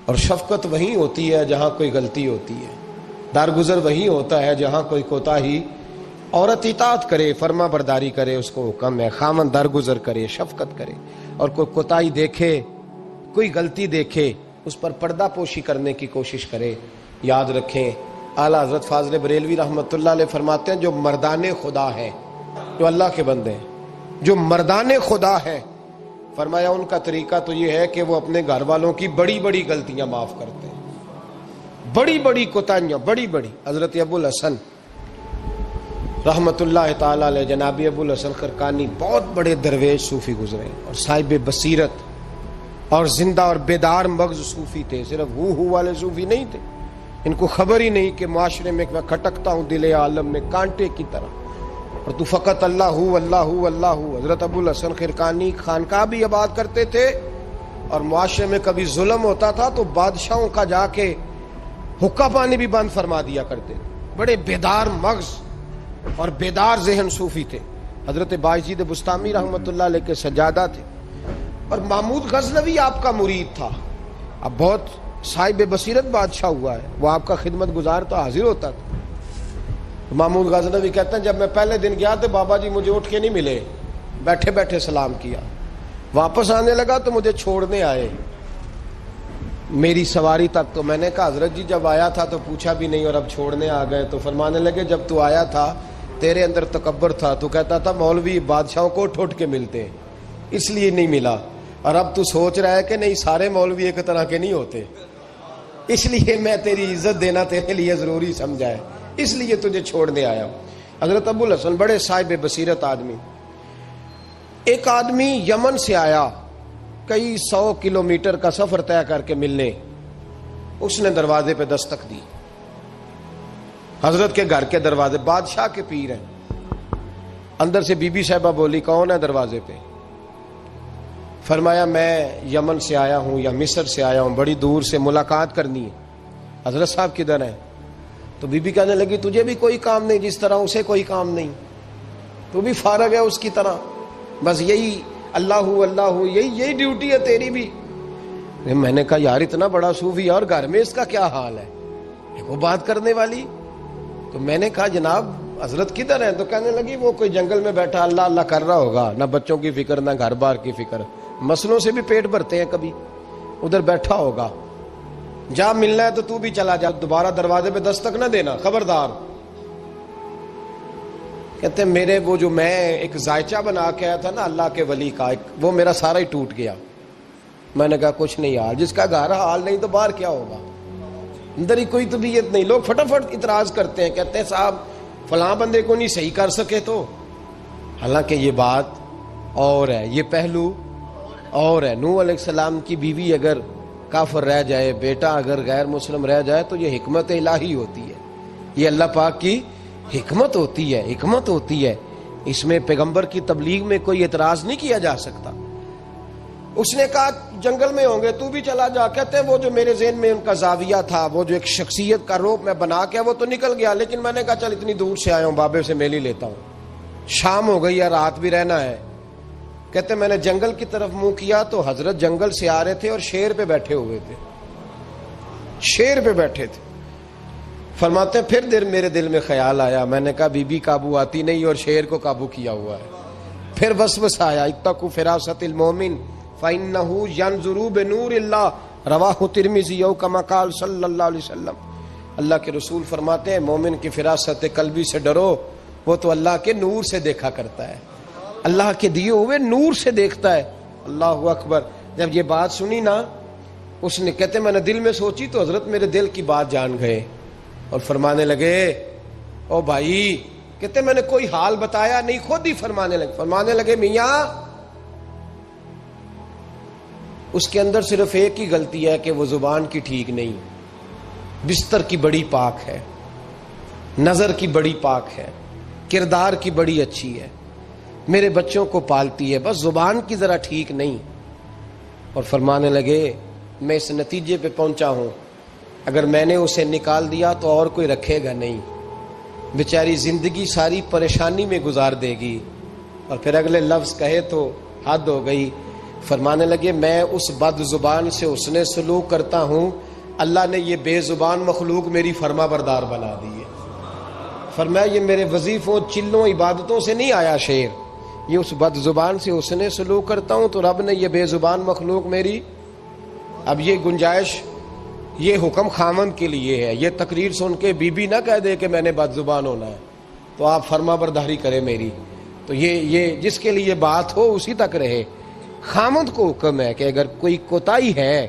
اور شفقت وہیں ہوتی ہے جہاں کوئی غلطی ہوتی ہے، درگزر وہیں ہوتا ہے جہاں کوئی کوتاہی۔ عورت اطاعت کرے، فرما برداری کرے، اس کو حکم ہے، خامن درگزر کرے، شفقت کرے، اور کوئی کوتاہی دیکھے، کوئی غلطی دیکھے، اس پر پردہ پوشی کرنے کی کوشش کرے۔ یاد رکھیں اعلیٰ حضرت فاضل بریلوی رحمۃ اللہ علیہ فرماتے ہیں جو مردان خدا ہے، جو اللہ کے بندے ہیں، جو مردان خدا ہے، فرمایا ان کا طریقہ تو یہ ہے کہ وہ اپنے گھر والوں کی بڑی بڑی غلطیاں معاف کرتے ہیں، بڑی بڑی کوتاہیاں، بڑی بڑی۔ حضرت ابو الحسن رحمۃ اللہ تعالی علیہ، جناب ابو الحسن خرقانی بہت بڑے درویش صوفی گزرے اور صاحب بصیرت اور زندہ اور بیدار مغز صوفی تھے، صرف ہو والے صوفی نہیں تھے۔ ان کو خبر ہی نہیں کہ معاشرے میں میں کھٹکتا ہوں دل عالم میں کانٹے کی طرح، اور تو فقط اللہ ہو اللہ ہو اللہ ہو۔ حضرت ابو الحسن خرقانی خانقاہ بھی آباد کرتے تھے، اور معاشرے میں کبھی ظلم ہوتا تھا تو بادشاہوں کا جا کے حقہ پانی بھی بند فرما دیا کرتے تھے۔ بڑے بیدار مغز اور بیدار ذہن صوفی تھے۔ حضرت بایزید بستامی رحمۃ اللہ علیہ کے سجادہ تھے، اور محمود غزنوی آپ کا مرید تھا۔ اب بہت صاحب بصیرت بادشاہ ہوا ہے، وہ آپ کا خدمت گزار تو حاضر ہوتا تھا۔ محمود غزنوی کہتے ہیں جب میں پہلے دن گیا تو بابا جی مجھے اٹھ کے نہیں ملے، بیٹھے بیٹھے سلام کیا، واپس آنے لگا تو مجھے چھوڑنے آئے میری سواری تک۔ تو میں نے کہا حضرت جی جب آیا تھا تو پوچھا بھی نہیں اور اب چھوڑنے آ گئے؟ تو فرمانے لگے جب تو آیا تھا تیرے اندر تکبر تھا، تو کہتا تھا مولوی بادشاہوں کو اٹھ کے ملتے ہیں اس لیے نہیں ملا، اور اب تو سوچ رہا ہے کہ نہیں سارے مولوی ایک طرح کے نہیں ہوتے، اس لیے میں تیری عزت دینا تیرے لیے ضروری سمجھا ہے، اس لیے تجھے چھوڑنے آیا ہوں۔ حضرت ابو الحسن بڑے صاحب بصیرت آدمی۔ ایک آدمی یمن سے آیا کئی 100 کلومیٹر کا سفر طے کر کے ملنے، اس نے دروازے پہ دستک دی، حضرت کے گھر کے دروازے، بادشاہ کے پیر ہیں۔ اندر سے بی بی صاحبہ بولی کون ہے دروازے پہ؟ فرمایا میں یمن سے آیا ہوں یا مصر سے آیا ہوں، بڑی دور سے ملاقات کرنی ہے۔ حضرت صاحب کدھر ہیں؟ تو بی بی کہنے لگی تجھے بھی کوئی کام نہیں جس طرح اسے کوئی کام نہیں، تو بھی فارغ ہے اس کی طرح، بس یہی اللہ ہو اللہ ہو، یہی ڈیوٹی ہے تیری بھی۔ میں نے کہا یار اتنا بڑا صوفی اور گھر میں اس کا کیا حال ہے، وہ بات کرنے والی؟ تو میں نے کہا جناب حضرت کدھر ہیں؟ تو کہنے لگی وہ کوئی جنگل میں بیٹھا اللہ اللہ کر رہا ہوگا، نہ بچوں کی فکر نہ گھر بار کی فکر، مسئلوں سے بھی پیٹ بھرتے ہیں کبھی، ادھر بیٹھا ہوگا، جا ملنا ہے تو تو بھی چلا جا، دوبارہ دروازے پہ دستک نہ دینا خبردار۔ کہتے ہیں میرے وہ جو میں ایک ذائچہ بنا کے آیا تھا نا اللہ کے ولی کا، وہ میرا سارا ہی ٹوٹ گیا۔ میں نے کہا کچھ نہیں یار، جس کا گھر حال نہیں تو باہر کیا ہوگا، اندر ہی کوئی طبیعت نہیں۔ لوگ فٹافٹ اعتراض کرتے ہیں، کہتے ہیں صاحب فلاں بندے کو نہیں صحیح کر سکے تو، حالانکہ یہ بات اور ہے، یہ پہلو اور ہے۔ نوح علیہ السلام کی بیوی اگر کافر رہ جائے، بیٹا اگر غیر مسلم رہ جائے تو یہ حکمت الہی ہوتی ہے، یہ اللہ پاک کی حکمت ہوتی ہے، حکمت ہوتی ہے، اس میں پیغمبر کی تبلیغ میں کوئی اعتراض نہیں کیا جا سکتا۔ اس نے کہا جنگل میں ہوں گے تو بھی چلا جا۔ کہتے ہیں وہ جو میرے ذہن میں ان کا زاویہ تھا، وہ جو ایک شخصیت کا روپ میں بنا کے وہ تو نکل گیا، لیکن میں نے کہا چل اتنی دور سے آیا ہوں بابے سے میل ہی لیتا ہوں، شام ہو گئی ہے رات بھی رہنا ہے۔ کہتے ہیں میں نے جنگل کی طرف منہ کیا تو حضرت جنگل سے آ رہے تھے اور شیر پہ بیٹھے ہوئے تھے، شیر پہ بیٹھے تھے۔ فرماتے ہیں پھر میرے دل میں خیال آیا، میں نے کہا بی بی قابو آتی نہیں اور شیر کو قابو کیا ہوا ہے۔ پھر وسوسہ آیا اتقوا فراست المومن فإنه ينظر بنور اللہ، رواہ ترمذی او کما قال صلی اللہ علیہ وسلم۔ اللہ کے رسول فرماتے ہیں مومن کی فراست قلبی سے ڈرو، وہ تو اللہ کے نور سے دیکھا کرتا ہے، اللہ کے دیے ہوئے نور سے دیکھتا ہے۔ اللہ اکبر۔ جب یہ بات سنی نا، اس نے کہتے میں نے دل میں سوچی تو حضرت میرے دل کی بات جان گئے اور فرمانے لگے او بھائی، کہتے میں نے کوئی حال بتایا نہیں، خود ہی فرمانے لگے میاں اس کے اندر صرف ایک ہی غلطی ہے کہ وہ زبان کی ٹھیک نہیں، بستر کی بڑی پاک ہے، نظر کی بڑی پاک ہے، کردار کی بڑی اچھی ہے، میرے بچوں کو پالتی ہے، بس زبان کی ذرا ٹھیک نہیں۔ اور فرمانے لگے میں اس نتیجے پہ پہنچا ہوں اگر میں نے اسے نکال دیا تو اور کوئی رکھے گا نہیں، بیچاری زندگی ساری پریشانی میں گزار دے گی، اور پھر اگلے لفظ کہے تو حد ہو گئی، فرمانے لگے میں اس بد زبان سے حسن سلوک کرتا ہوں، اللہ نے یہ بے زبان مخلوق میری فرما بردار بنا دی ہے۔ فرمایا یہ میرے وظیفوں چلوں عبادتوں سے نہیں آیا شعر، یہ اس بد زبان سے حسن سلوک کرتا ہوں تو رب نے یہ بے زبان مخلوق میری۔ اب یہ گنجائش، یہ حکم خامند کے لیے ہے، یہ تقریر سن کے بی بی نہ کہہ دے کہ میں نے بد زبان ہونا ہے تو آپ فرما برداری کرے میری، تو یہ جس کے لیے بات ہو اسی تک رہے۔ خامند کو حکم ہے کہ اگر کوئی کوتاہی ہے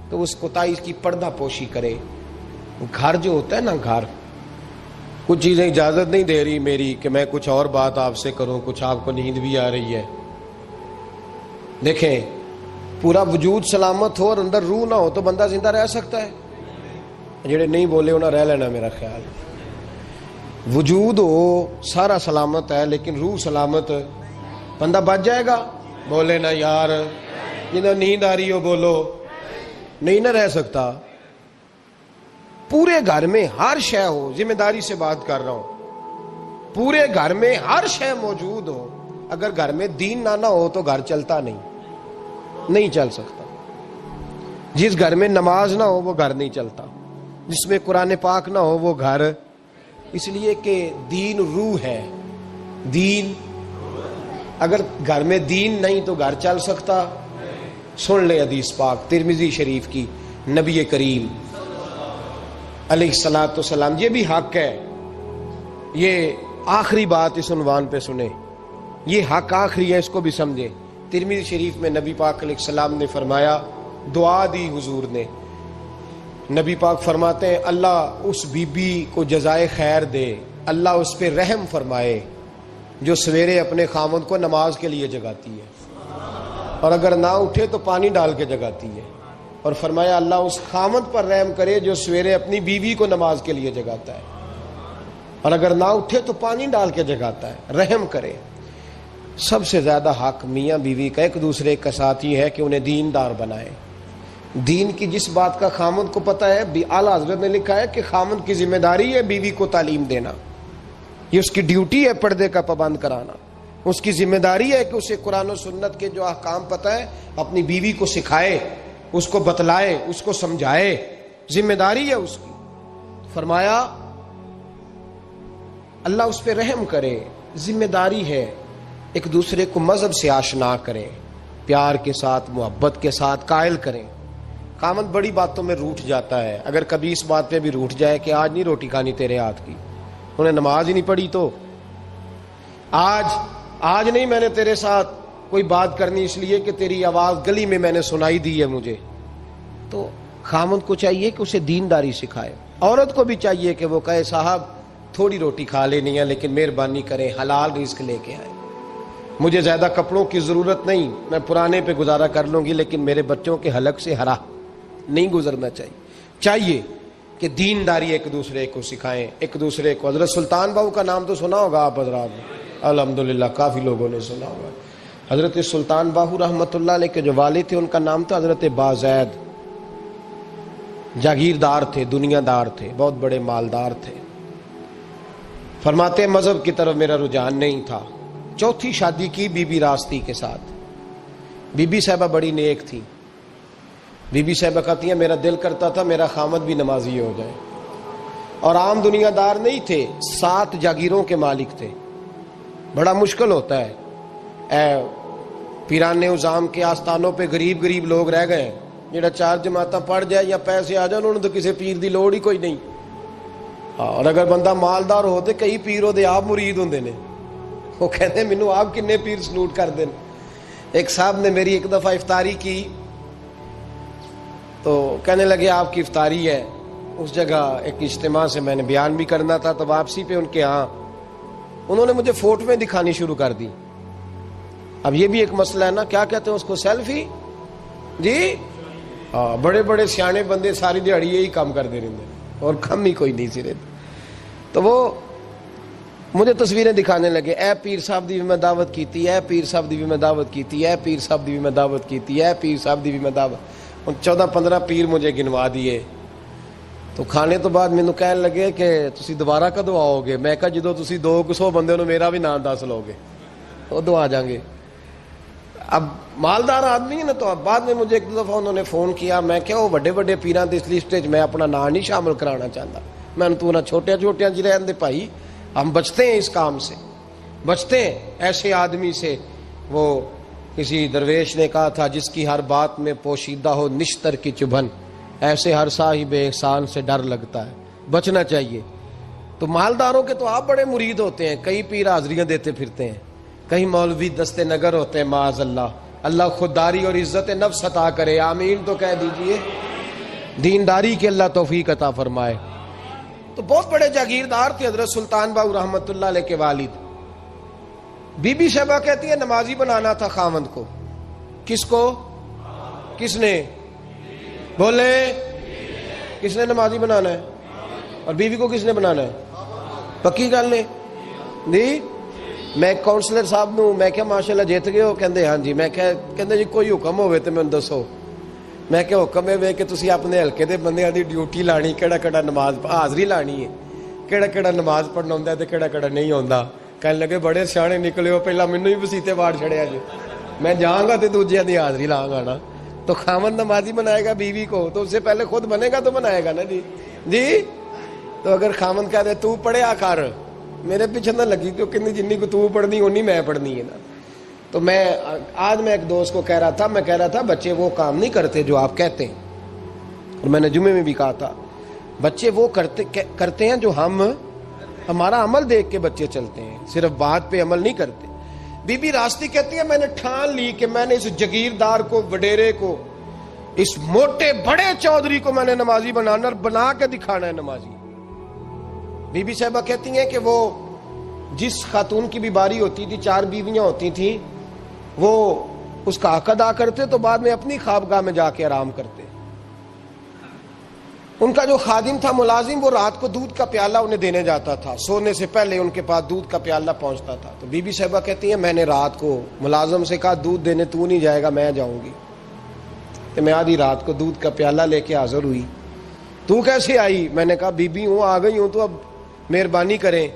تو اس کوتاہی کی پردہ پوشی کرے۔ گھر جو ہوتا ہے نا، گھر کچھ چیزیں اجازت نہیں دے رہی میری کہ میں کچھ اور بات آپ سے کروں، کچھ آپ کو نیند بھی آ رہی ہے۔ دیکھیں پورا وجود سلامت ہو اور اندر روح نہ ہو تو بندہ زندہ رہ سکتا ہے؟ جڑے نہیں بولے انہیں رہ لینا میرا خیال۔ وجود ہو سارا سلامت ہے لیکن روح سلامت، بندہ بچ جائے گا؟ بولے نا یار، جنہیں نیند آ رہی ہو بولو، نہیں نہ رہ سکتا۔ پورے گھر میں ہر شے ہو، ذمہ داری سے بات کر رہا ہوں، پورے گھر میں ہر شے موجود ہو، اگر گھر میں دین نہ ہو تو گھر چلتا نہیں چل سکتا۔ جس گھر میں نماز نہ ہو وہ گھر نہیں چلتا، جس میں قرآن پاک نہ ہو وہ گھر، اس لیے کہ دین روح ہے۔ دین اگر گھر میں دین نہیں تو گھر چل سکتا؟ سن لے حدیث پاک ترمذی شریف کی، نبی کریم علیہ الصلوۃ والسلام، یہ بھی حق ہے، یہ آخری بات اس عنوان پہ سنیں، یہ حق آخری ہے، اس کو بھی سمجھے۔ ترمذی شریف میں نبی پاک علیہ السلام نے فرمایا، دعا دی حضور نے، نبی پاک فرماتے ہیں اللہ اس بی بی کو جزائے خیر دے، اللہ اس پہ رحم فرمائے جو سویرے اپنے خاوند کو نماز کے لیے جگاتی ہے اور اگر نہ اٹھے تو پانی ڈال کے جگاتی ہے، اور فرمایا اللہ اس خاوند پر رحم کرے جو سویرے اپنی بیوی کو نماز کے لیے جگاتا ہے اور اگر نہ اٹھے تو پانی ڈال کے جگاتا ہے، رحم کرے۔ سب سے زیادہ حق میاں بیوی کا ایک دوسرے کا ساتھی ہے کہ انہیں دیندار بنائے۔ دین کی جس بات کا خامند کو پتہ ہے، اعلیٰ حضرت نے لکھا ہے کہ خامند کی ذمہ داری ہے بیوی کو تعلیم دینا، یہ اس کی ڈیوٹی ہے پردے کا پابند کرانا، اس کی ذمہ داری ہے کہ اسے قرآن و سنت کے جو احکام پتہ ہے اپنی بیوی کو سکھائے، اس کو بتلائے، اس کو سمجھائے، ذمہ داری ہے اس کی۔ فرمایا اللہ اس پہ رحم کرے، ذمہ داری ہے، ایک دوسرے کو مذہب سے آشنا کریں، پیار کے ساتھ محبت کے ساتھ قائل کریں۔ خامند بڑی باتوں میں روٹھ جاتا ہے، اگر کبھی اس بات پہ بھی روٹھ جائے کہ آج نہیں روٹی کھانی تیرے ہاتھ کی، انہیں نماز ہی نہیں پڑھی تو آج نہیں میں نے تیرے ساتھ کوئی بات کرنی اس لیے کہ تیری آواز گلی میں نے سنائی دی ہے مجھے، تو خامند کو چاہیے کہ اسے دینداری سکھائے۔ عورت کو بھی چاہیے کہ وہ کہے صاحب تھوڑی روٹی کھا لینی ہے لیکن مہربانی کریں حلال رزق لے کے آئے، مجھے زیادہ کپڑوں کی ضرورت نہیں، میں پرانے پہ گزارا کر لوں گی لیکن میرے بچوں کے حلق سے ہرا نہیں گزرنا چاہیے کہ دینداری ایک دوسرے کو سکھائیں، ایک دوسرے کو۔ حضرت سلطان باہو کا نام تو سنا ہوگا آپ حضرات نے، الحمدللہ کافی لوگوں نے سنا ہوگا۔ حضرت سلطان باہو رحمۃ اللہ علیہ کے جو والد تھے ان کا نام تھا حضرت بازید، جاگیردار تھے، دنیا دار تھے، بہت بڑے مالدار تھے۔ فرماتے مذہب کی طرف میرا رجحان نہیں تھا، چوتھی شادی کی بی بی راستی کے ساتھ۔ بی بی صاحبہ بڑی نیک تھی، بی بی صاحبہ کہتی ہیں میرا دل کرتا تھا میرا خامد بھی نمازی ہو جائے، اور عام دنیا دار نہیں تھے، 7 جاگیروں کے مالک تھے۔ بڑا مشکل ہوتا ہے، پیران عظام کے آستانوں پہ غریب لوگ رہ گئے، جڑا 4 جماعتاں پڑھ جائے یا پیسے آ جائیں انہوں نے تو کسی پیر دی لوڑ ہی کوئی نہیں، اور اگر بندہ مالدار ہو تو کئی پیر ہو دے آپ مرید ہوندے نے، وہ کہتے ہیں مینوں آپ کنے پیر سلوٹ کر دیں۔ ایک صاحب نے میری ایک دفعہ افطاری کی تو کہنے لگے آپ کی افطاری ہے، اس جگہ ایک اجتماع سے میں نے بیان بھی کرنا تھا، تو واپسی پہ ان کے ہاں انہوں نے مجھے فوٹویں دکھانی شروع کر دی۔ اب یہ بھی ایک مسئلہ ہے نا، کیا کہتے ہیں اس کو، سیلفی جی، بڑے بڑے سیانے بندے ساری دیہڑی یہی کام کر دے رہے ہیں اور کم ہی کوئی نہیں سرے، تو وہ مجھے تصویریں دکھانے لگے، اے پیر صاحب دی بھی میں دعوت کیتی، اے پیر صاحب دی بھی میں دعوت کیتی، اے پیر صاحب دی بھی میں دعوت کیتی، اے پیر صاحب دی بھی میں دعوت، 14-15 پیر مجھے گنوا دیے۔ تو کھانے تو بعد مینوں کہنے لگے کہ تسی دوبارہ کدو آؤ گے؟ میں کہا جدو تسی 200 بندے نو میرا بھی نام دس لو گے ادو آ جاؤں گے۔ اب مالدار آدمی ہے نا، تو اب بعد میں مجھے ایک دفعہ انہوں نے فون کیا، میں کہ وہ بڑے بڑے پیراں دی اس لسٹ وچ میں اپنا نام نہیں شامل کرانا چاہتا، میں تو نہ چھوٹے چھوٹے جی رہن دے بھائی، ہم بچتے ہیں اس کام سے، بچتے ہیں ایسے آدمی سے۔ وہ کسی درویش نے کہا تھا، جس کی ہر بات میں پوشیدہ ہو نشتر کی چبھن، ایسے ہر صاحب احسان سے ڈر لگتا ہے، بچنا چاہیے۔ تو مالداروں کے تو آپ بڑے مرید ہوتے ہیں، کئی پیر حاضریاں دیتے پھرتے ہیں، کئی مولوی دستے نگر ہوتے ہیں، معاذ اللہ، اللہ خودداری اور عزت نفس عطا کرے، آمین تو کہہ دیجئے، دینداری کے اللہ توفیق عطا فرمائے۔ تو بہت بڑے جاگیردار تھے حضرت سلطان باہو رحمۃ اللہ علیہ کے والد۔ بی بی شیبہ کہتی ہے نمازی بنانا تھا خاوند کو۔ کس کو؟ کس نے؟ بولے، کس نے نمازی بنانا ہے؟ اور بیوی کو کس نے بنانا ہے؟ پکی گل نے جی؟ میں کونسلر صاحب نو میں کیا ماشاءاللہ جیت گئے ہو؟ کہندے ہاں جی۔ میں کہندے جی کوئی حکم ہوئے تو میں دسو۔ میں کہ حکم ہے کہ تسی اپنے حلقے دے بندیاں دی ڈیوٹی لانی، کیڑا کیڑا نماز حاضری لانی ہے، کیڑا کیڑا نماز پڑھنا ہوندا ہے تے کیڑا کیڑا نہیں ہوندا۔ کہنے لگے بڑے سیانے نکلے ہو، پہلا مینوں ہی وسیتے واڑ چھڑیا جی، میں جاؤں گا تے دوجیاں دی حاضری لاں گا نا۔ تو خاوند نمازی بنائے گا بیوی کو تو اس سے پہلے خود بنے گا تو بنائے گا نا جی۔ جی تو اگر خاوند کہہ دے تو پڑھیا کر، میرے پیچھے نہ لگی، تو کتنی جنی کو تو پڑھنی اونی میں پڑھنی ہے نا۔ تو میں آج میں ایک دوست کو کہہ رہا تھا، میں کہہ رہا تھا بچے وہ کام نہیں کرتے جو آپ کہتے ہیں، اور میں نے جمعے میں بھی کہا تھا بچے وہ کرتے ہیں جو ہمارا عمل دیکھ کے بچے چلتے ہیں، صرف بات پہ عمل نہیں کرتے۔ بی بی راستی کہتی ہے میں نے ٹھان لی کہ میں نے اس جگیردار کو، وڈیرے کو، اس موٹے بڑے چودھری کو میں نے نمازی بنانا اور بنا کے دکھانا ہے نمازی۔ بی بی صاحبہ کہتی ہیں کہ وہ جس خاتون کی بھی باری ہوتی تھی، 4 بیویاں ہوتی تھیں، وہ اس کا حق ادا کرتے تو بعد میں اپنی خوابگاہ میں جا کے آرام کرتے۔ ان کا جو خادم تھا، ملازم، وہ رات کو دودھ کا پیالہ انہیں دینے جاتا تھا، سونے سے پہلے ان کے پاس دودھ کا پیالہ پہنچتا تھا۔ تو بی بی صاحبہ کہتی ہیں میں نے رات کو ملازم سے کہا دودھ دینے تو نہیں جائے گا، میں جاؤں گی۔ تو میں آدھی رات کو دودھ کا پیالہ لے کے حاضر ہوئی۔ تو کیسے آئی؟ میں نے کہا بی بی ہوں، آ گئی ہوں، تو اب مہربانی کریں۔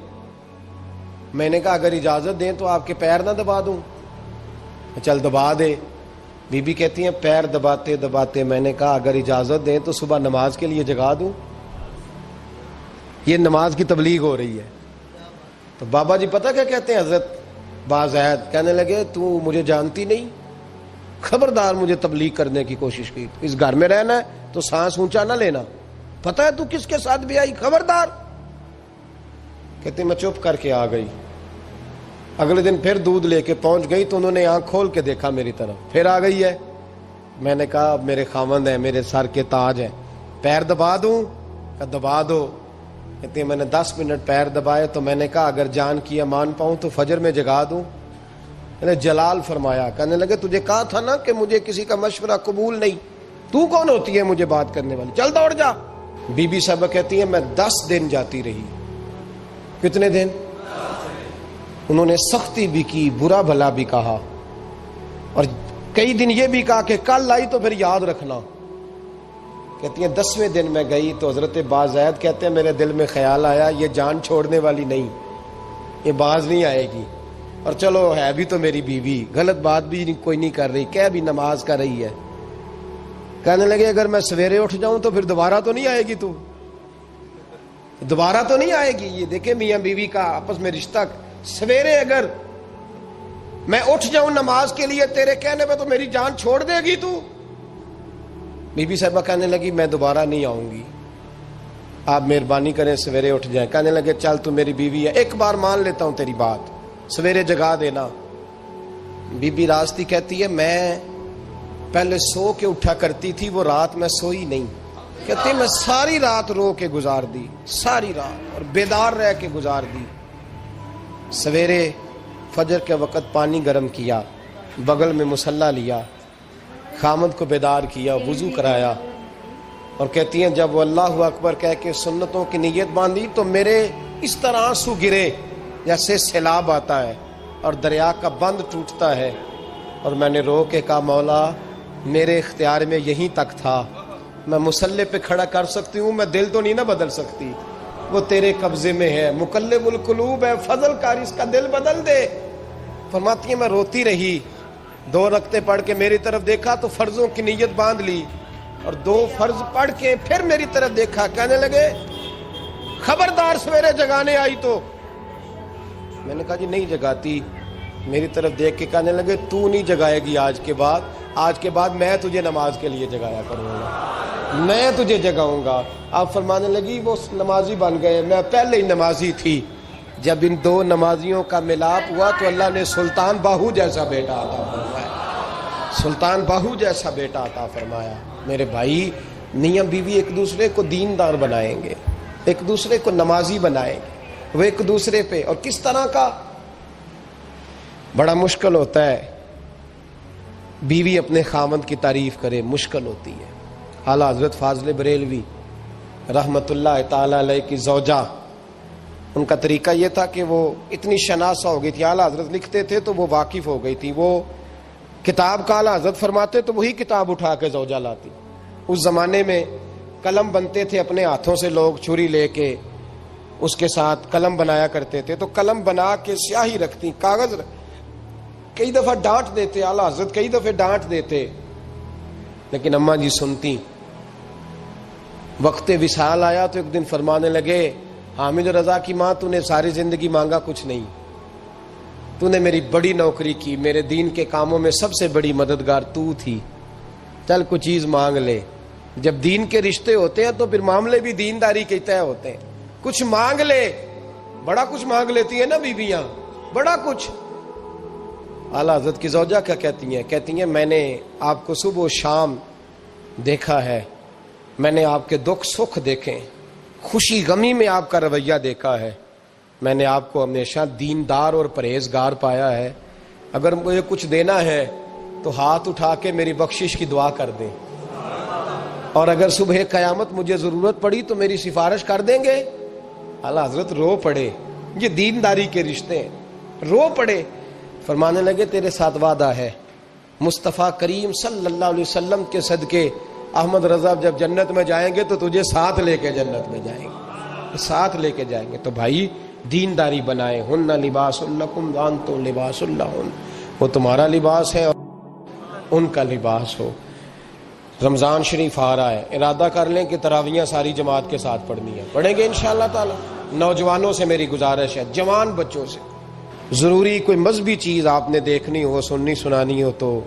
میں نے کہا اگر اجازت دیں تو آپ کے پیر نہ دبا دوں؟ چل دبا دے۔ بی بی کہتی ہیں پیر دباتے دباتے میں نے کہا اگر اجازت دیں تو صبح نماز کے لیے جگا دوں؟ یہ نماز کی تبلیغ ہو رہی ہے۔ تو بابا جی پتہ کیا کہتے ہیں حضرت بازید؟ کہنے لگے تو مجھے جانتی نہیں، خبردار مجھے تبلیغ کرنے کی کوشش کی، اس گھر میں رہنا ہے تو سانس اونچا نہ لینا، پتہ ہے تو کس کے ساتھ بھی آئی، خبردار۔ کہتے میں چپ کر کے آ گئی۔ اگلے دن پھر دودھ لے کے پہنچ گئی تو انہوں نے آنکھ کھول کے دیکھا میری طرف، پھر آ گئی ہے۔ میں نے کہا میرے خاوند ہیں، میرے سر کے تاج ہیں، پیر دبا دوں؟ کہ دبا دو۔ کہتے ہیں میں نے 10 منٹ پیر دبائے تو میں نے کہا اگر جان کی امان پاؤں تو فجر میں جگا دوں؟ میں نے جلال فرمایا۔ کہنے لگے تجھے کہا تھا نا کہ مجھے کسی کا مشورہ قبول نہیں، تو کون ہوتی ہے مجھے بات کرنے والی، چل دوڑ جا۔ بی بی صاحبہ کہتی ہیں میں 10 دن جاتی رہی۔ کتنے دن؟ انہوں نے سختی بھی کی، برا بھلا بھی کہا، اور کئی دن یہ بھی کہا کہ کل آئی تو پھر یاد رکھنا۔ کہتی ہیں 10ویں دن میں گئی تو حضرت بازید کہتے ہیں میرے دل میں خیال آیا یہ جان چھوڑنے والی نہیں، یہ باز نہیں آئے گی، اور چلو ہے بھی تو میری بیوی، غلط بات بھی کوئی نہیں کر رہی، کہہ بھی نماز کر رہی ہے۔ کہنے لگے اگر میں سویرے اٹھ جاؤں تو پھر دوبارہ تو نہیں آئے گی، تو دوبارہ تو نہیں آئے گی۔ یہ دیکھیں میاں بیوی کا آپس میں رشتہ، سویرے اگر میں اٹھ جاؤں نماز کے لیے تیرے کہنے پہ تو میری جان چھوڑ دے گی تو؟ بی بی صاحبہ کہنے لگی میں دوبارہ نہیں آؤں گی، آپ مہربانی کریں سویرے اٹھ جائیں۔ کہنے لگے چل تو میری بیوی ہے، ایک بار مان لیتا ہوں تیری بات، سویرے جگا دینا۔ بی بی راستی کہتی ہے میں پہلے سو کے اٹھا کرتی تھی، وہ رات میں سوئی نہیں، کہتی میں ساری رات رو کے گزار دی، ساری رات، اور بیدار رہ کے گزار دی۔ سویرے فجر کے وقت پانی گرم کیا، بغل میں مصلی لیا، خامد کو بیدار کیا، وضو کرایا، اور کہتی ہیں جب وہ اللہ اکبر کہہ کے سنتوں کی نیت باندھی تو میرے اس طرح آنسو گرے جیسے سیلاب آتا ہے اور دریا کا بند ٹوٹتا ہے، اور میں نے رو کے کہا مولا میرے اختیار میں یہیں تک تھا، میں مصلی پہ کھڑا کر سکتی ہوں، میں دل تو نہیں نہ بدل سکتی، وہ تیرے قبضے میں ہے، مقلب القلوب ہے، فضل کر اس کا دل بدل دے۔ فرماتی ہیں میں روتی رہی، 2 رکعتیں پڑھ کے میری طرف دیکھا تو فرضوں کی نیت باندھ لی، اور 2 فرض پڑھ کے پھر میری طرف دیکھا، کہنے لگے خبردار سویرے جگانے آئی تو۔ میں نے کہا جی نہیں جگاتی۔ میری طرف دیکھ کے کہنے لگے تو نہیں جگائے گی آج کے بعد میں تجھے نماز کے لیے جگایا کروں گا، میں تجھے جگاؤں گا۔ آپ فرمانے لگی وہ نمازی بن گئے، میں پہلے ہی نمازی تھی۔ جب ان 2 نمازیوں کا ملاپ ہوا تو اللہ نے سلطان باہو جیسا بیٹا عطا فرمایا، سلطان باہو جیسا بیٹا عطا فرمایا۔ میرے بھائی، میاں بیوی ایک دوسرے کو دیندار بنائیں گے، ایک دوسرے کو نمازی بنائیں گے، وہ ایک دوسرے پہ، اور کس طرح کا؟ بڑا مشکل ہوتا ہے بیوی اپنے خاوند کی تعریف کرے، مشکل ہوتی ہے۔ اعلیٰ حضرت فاضل بریلوی رحمت اللہ تعالی علیہ کی زوجہ، ان کا طریقہ یہ تھا کہ وہ اتنی شناسہ ہو گئی تھی، اعلیٰ حضرت لکھتے تھے تو وہ واقف ہو گئی تھی، وہ کتاب کا اعلیٰ حضرت فرماتے تو وہی کتاب اٹھا کے زوجہ لاتی۔ اس زمانے میں قلم بنتے تھے اپنے ہاتھوں سے، لوگ چھری لے کے اس کے ساتھ قلم بنایا کرتے تھے، تو قلم بنا کے سیاہی رکھتی، کاغذ کئی دفعہ ڈانٹ دیتے، اعلیٰ حضرت کئی دفعہ ڈانٹ دیتے، لیکن اماں جی سنتی۔ وقت وصال آیا تو ایک دن فرمانے لگے حامد رضا کی ماں، تو نے ساری زندگی مانگا کچھ نہیں، تو نے میری بڑی نوکری کی، میرے دین کے کاموں میں سب سے بڑی مددگار تو تھی، چل کچھ چیز مانگ لے۔ جب دین کے رشتے ہوتے ہیں تو پھر معاملے بھی دینداری کے طے ہوتے ہیں، کچھ مانگ لے۔ بڑا کچھ مانگ لیتی ہیں نا بیویاں، بڑا کچھ۔ اعلیٰ حضرت کی زوجہ کیا کہتی ہیں میں نے آپ کو صبح و شام دیکھا ہے، میں نے آپ کے دکھ سکھ دیکھے، خوشی غمی میں آپ کا رویہ دیکھا ہے، میں نے آپ کو ہمیشہ دیندار اور پرہیزگار پایا ہے، اگر مجھے کچھ دینا ہے تو ہاتھ اٹھا کے میری بخشش کی دعا کر دیں، اور اگر صبح قیامت مجھے ضرورت پڑی تو میری سفارش کر دیں گے۔ اعلیٰ حضرت رو پڑے، یہ دینداری کے رشتے ہیں، رو پڑے۔ فرمانے لگے تیرے ساتھ وعدہ ہے، مصطفیٰ کریم صلی اللہ علیہ وسلم کے صدقے احمد رضا جب جنت میں جائیں گے تو تجھے ساتھ لے کے جنت میں جائیں گے، ساتھ لے کے جائیں گے۔ تو بھائی دینداری بنائے، ہن لباس لکم وانتم لباس لہن، وہ تمہارا لباس ہے اور ان کا لباس ہو۔ رمضان شریف آ رہا ہے، ارادہ کر لیں کہ تراویحیں ساری جماعت کے ساتھ پڑھنی ہے، پڑھیں گے انشاءاللہ تعالی۔ نوجوانوں سے میری گزارش ہے، جوان بچوں سے، ضروری کوئی مذہبی چیز آپ نے دیکھنی ہو، سننی سنانی ہو تو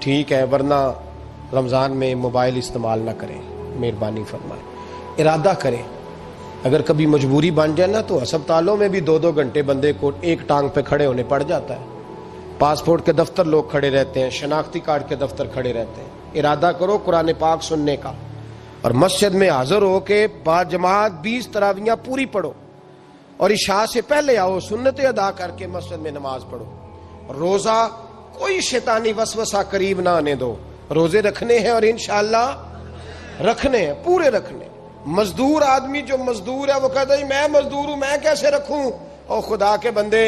ٹھیک ہے، ورنہ رمضان میں موبائل استعمال نہ کریں، مہربانی فرمائیں، ارادہ کریں۔ اگر کبھی مجبوری بن جائے نا تو ہسپتالوں میں بھی 2-2 گھنٹے بندے کو ایک ٹانگ پہ کھڑے ہونے پڑ جاتا ہے، پاسپورٹ کے دفتر لوگ کھڑے رہتے ہیں، شناختی کارڈ کے دفتر کھڑے رہتے ہیں۔ ارادہ کرو قرآن پاک سننے کا، اور مسجد میں حاضر ہو کے با جماعت 20 تراویحیں پوری پڑھو، اور عشاء سے پہلے آؤ، سنتیں ادا کر کے مسجد میں نماز پڑھو۔ روزہ کوئی شیطانی وسوسہ قریب نہ آنے دو، روزے رکھنے ہیں اور انشاءاللہ رکھنے ہیں، پورے رکھنے۔ مزدور آدمی جو مزدور ہے وہ کہتا ہے میں مزدور ہوں، میں کیسے رکھوں؟ او خدا کے بندے،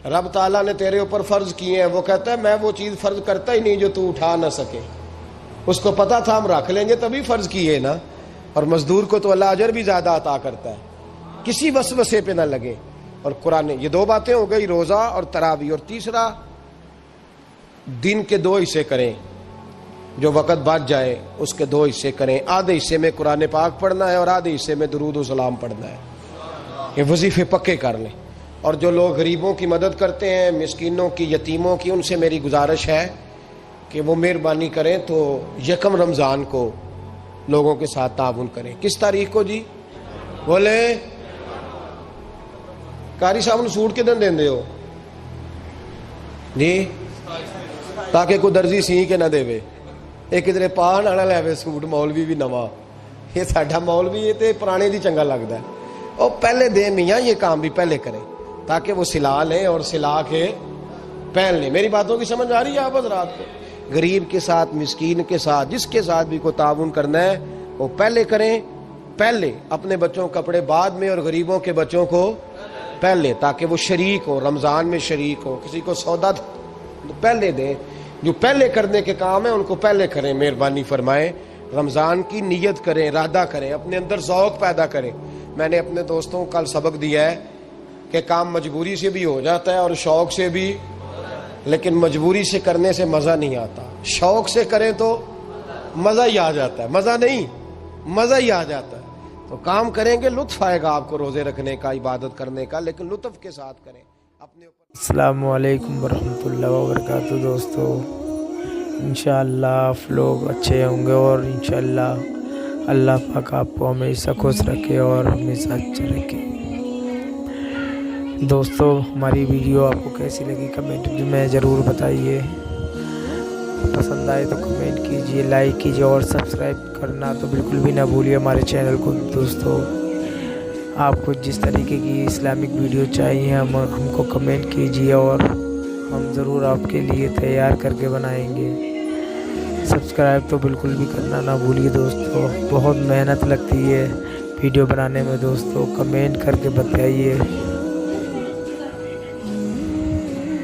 رب تعالیٰ نے تیرے اوپر فرض کیے ہیں، وہ کہتا ہے میں وہ چیز فرض کرتا ہی نہیں جو تو اٹھا نہ سکے، اس کو پتا تھا ہم رکھ لیں گے تبھی فرض کیے نا۔ اور مزدور کو تو اللہ اجر بھی زیادہ عطا کرتا ہے، کسی وسوسے پہ نہ لگے۔ اور قرآن، یہ 2 باتیں ہو گئی، روزہ اور تراویح۔ اور تیسرا، دن کے 2 حصے کریں، جو وقت بچ جائے اس کے 2 حصے کریں، آدھے حصے میں قرآن پاک پڑھنا ہے اور آدھے حصے میں درود و سلام پڑھنا ہے۔ یہ وظیفے پکے کر لیں۔ اور جو لوگ غریبوں کی مدد کرتے ہیں، مسکینوں کی، یتیموں کی، ان سے میری گزارش ہے کہ وہ مہربانی کریں تو 1 رمضان کو لوگوں کے ساتھ تعاون کریں۔ کس تاریخ کو جی؟ بولے قاری صاحب نے سوٹ کدن دیں ہو جی؟ تاکہ کوئی درزی سی کے نہ دے، ایک ادھر پا نہ لے سوٹ، مولوی بھی نواں، یہ ساڈا مولوی یہ تے پرانے دی چنگا لگتا ہے، اور پہلے دے میاں یہ کام بھی پہلے کریں تاکہ وہ سلا لیں اور سلا کے پہن لیں۔ میری باتوں کی سمجھ آ رہی ہے آپ حضرات کو؟ غریب کے ساتھ، مسکین کے ساتھ، جس کے ساتھ بھی کو تعاون کرنا ہے وہ پہلے کریں، پہلے اپنے بچوں کے کپڑے بعد میں اور غریبوں کے بچوں کو پہلے، تاکہ وہ شریک ہو، رمضان میں شریک ہو، کسی کو سودا پہلے دیں، جو پہلے کرنے کے کام ہیں ان کو پہلے کریں، مہربانی فرمائیں۔ رمضان کی نیت کریں، ارادہ کریں، اپنے اندر ذوق پیدا کریں۔ میں نے اپنے دوستوں کو کل سبق دیا ہے کہ کام مجبوری سے بھی ہو جاتا ہے اور شوق سے بھی لیکن مجبوری سے کرنے سے مزہ نہیں آتا. شوق سے کریں تو مزہ ہی آ جاتا ہے. مزہ نہیں، مزہ ہی آ جاتا ہے. تو کام کریں گے، لطف آئے گا آپ کو روزے رکھنے کا، عبادت کرنے کا، لیکن لطف کے ساتھ کریں. اپنے اوپر. السلام علیکم ورحمۃ اللہ وبرکاتہ. دوستو انشاءاللہ آپ لوگ اچھے ہوں گے، اور انشاءاللہ اللہ پاک آپ کو ہمیشہ خوش رکھے اور ہمیشہ اچھا رکھے. دوستو ہماری ویڈیو آپ کو کیسی لگی کمنٹ میں ضرور بتائیے. پسند آئے تو کمنٹ کیجئے، لائک کیجئے اور سبسکرائب کرنا تو بالکل بھی نہ بھولیے ہمارے چینل کو. دوستو آپ کو جس طریقے کی اسلامک ویڈیو چاہیے ہم کو کمنٹ کیجئے، اور ہم ضرور آپ کے لیے تیار کر کے بنائیں گے. سبسکرائب تو بالکل بھی کرنا نہ بھولیے دوستو، بہت محنت لگتی ہے ویڈیو بنانے میں. دوستو کمنٹ کر کے بتائیے.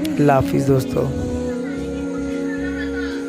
اللہ حافظ دوستو.